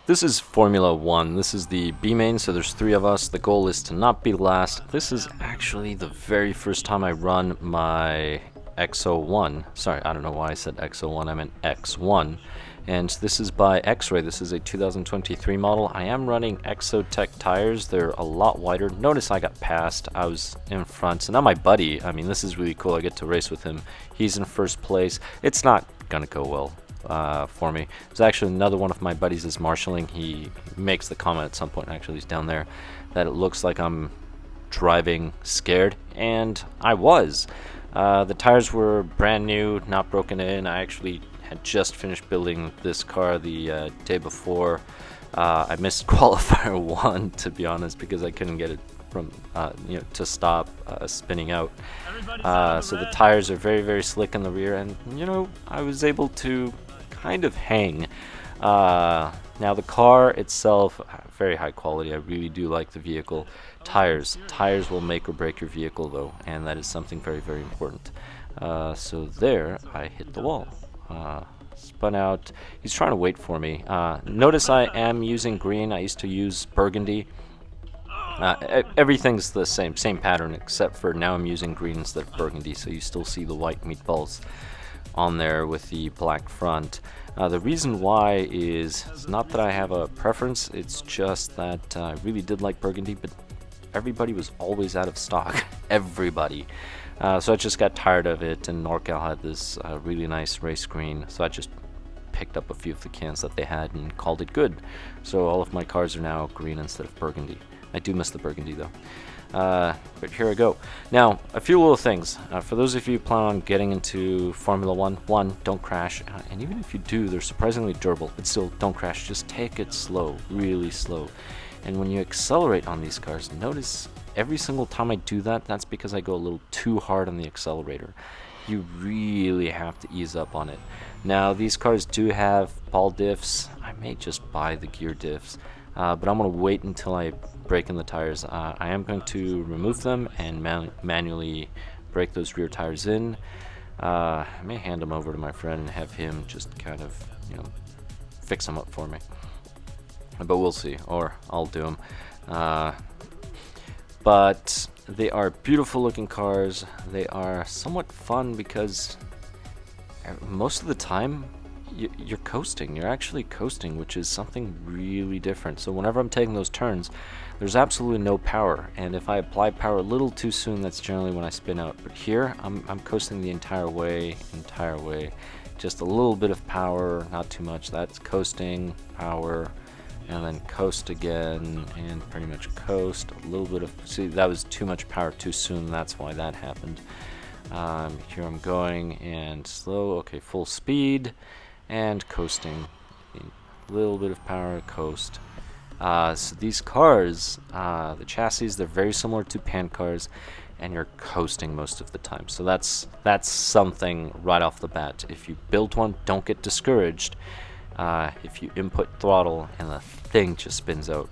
This is Formula 1. This is the B main, so there's 3 of us. The goal is to not be last. This is actually the very first time I run my X01. Sorry, I don't know why I said X01, I meant X1. And this is by Xray. This is a 2023 model. I am running Exotech tires. They're a lot wider. Notice I got passed. I was in front. So now my buddy, I mean, this is really cool. I get to race with him. He's in first place. It's not going to go well for me. There's actually another one of my buddies is marshalling. He makes the comment at some point, actually he's down there, that it looks like I'm driving scared, and I was. The tires were brand new, not broken in. I actually had just finished building this car the day before. I missed qualifier 1, to be honest, because I couldn't get it from to stop spinning out. So the tires are very, very slick in the rear, and I was able to kind of hang. Now the car itself, very high quality. I really do like the vehicle. Tires will make or break your vehicle, though, and that is something very, very important. So there, I hit the wall. Spun out. He's trying to wait for me. Notice I am using green. I used to use burgundy. Everything's the same pattern, except for now I'm using green instead of burgundy, so you still see the white meatballs on there with the black front. The reason why is not that I have a preference, it's just that I really did like burgundy, but everybody was always out of stock. Everybody. So I just got tired of it, and Norcal had this really nice race green, so I just picked up a few of the cans that they had and called it good. So all of my cars are now green instead of burgundy. I do miss the burgundy though. But here I go. Now, a few little things. For those of you who plan on getting into Formula 1, don't crash. And even if you do, they're surprisingly durable. But still, don't crash. Just take it slow, really slow. And when you accelerate on these cars, notice every single time I do that, that's because I go a little too hard on the accelerator. You really have to ease up on it. Now, these cars do have ball diffs. I may just buy the gear diffs. But I'm going to wait until I break in the tires. I am going to remove them and manually break those rear tires in. I may hand them over to my friend and have him just kind of, fix them up for me. But we'll see, or I'll do them. But they are beautiful looking cars. They are somewhat fun because most of the time, you're coasting. You're actually coasting, which is something really different. So whenever I'm taking those turns, there's absolutely no power, and if I apply power a little too soon, that's generally when I spin out. But here, I'm coasting the entire way. Just a little bit of power, not too much. That's coasting, power, and then coast again, and pretty much coast. A little bit of, see, that was too much power too soon. That's why that happened. Here I'm going, and slow, okay, full speed. And coasting, a little bit of power, coast. So these cars, the chassis, they're very similar to pan cars, and you're coasting most of the time. So that's something right off the bat. If you build one, don't get discouraged. If you input throttle and the thing just spins out,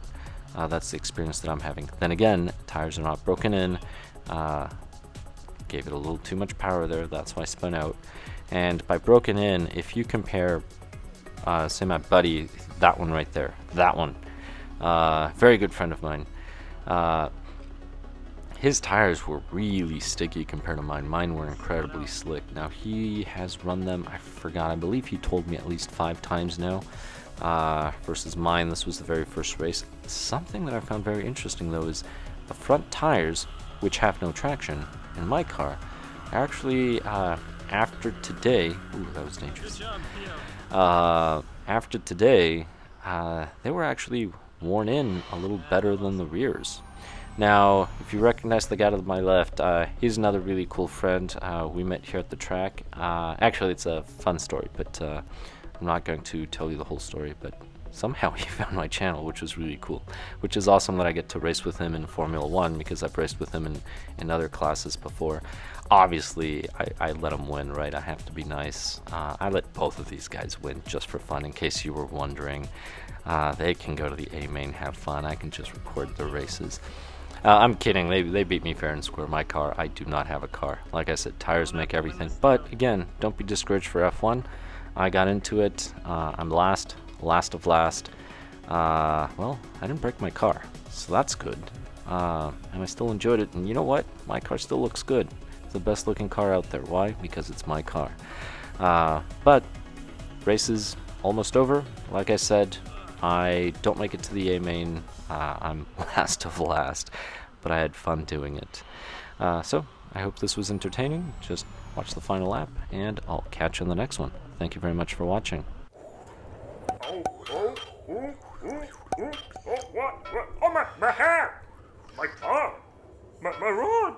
that's the experience that I'm having. Then again, tires are not broken in. Gave it a little too much power there, that's why I spun out. And by broken in, if you compare, say my buddy, that one right there, that one, very good friend of mine, his tires were really sticky compared to mine. Mine were incredibly slick. Now he has run them, I forgot, I believe he told me at least 5 times now, versus mine. This was the very first race. Something that I found very interesting though is the front tires, which have no traction in my car, are actually, after today, ooh, that was dangerous. After today, they were actually worn in a little better than the rears. Now, if you recognize the guy to my left, he's another really cool friend. We met here at the track. Actually, it's a fun story, but I'm not going to tell you the whole story, but somehow he found my channel, which was really cool. Which is awesome that I get to race with him in Formula 1, because I've raced with him in other classes before. Obviously, I let him win, right? I have to be nice. I let both of these guys win just for fun, in case you were wondering. They can go to the A main, have fun. I can just record their races. I'm kidding. They beat me fair and square. My car, I do not have a car. Like I said, tires make everything. But again, don't be discouraged for F1. I got into it. I'm last of last. Well, I didn't break my car, so that's good. And I still enjoyed it, and you know what? My car still looks good. It's the best looking car out there. Why? Because it's my car. But race is almost over. Like I said, I don't make it to the A main. I'm last of last, but I had fun doing it. So I hope this was entertaining. Just watch the final lap, and I'll catch you in the next one. Thank you very much for watching. What? Oh, my hair! My car! My rod!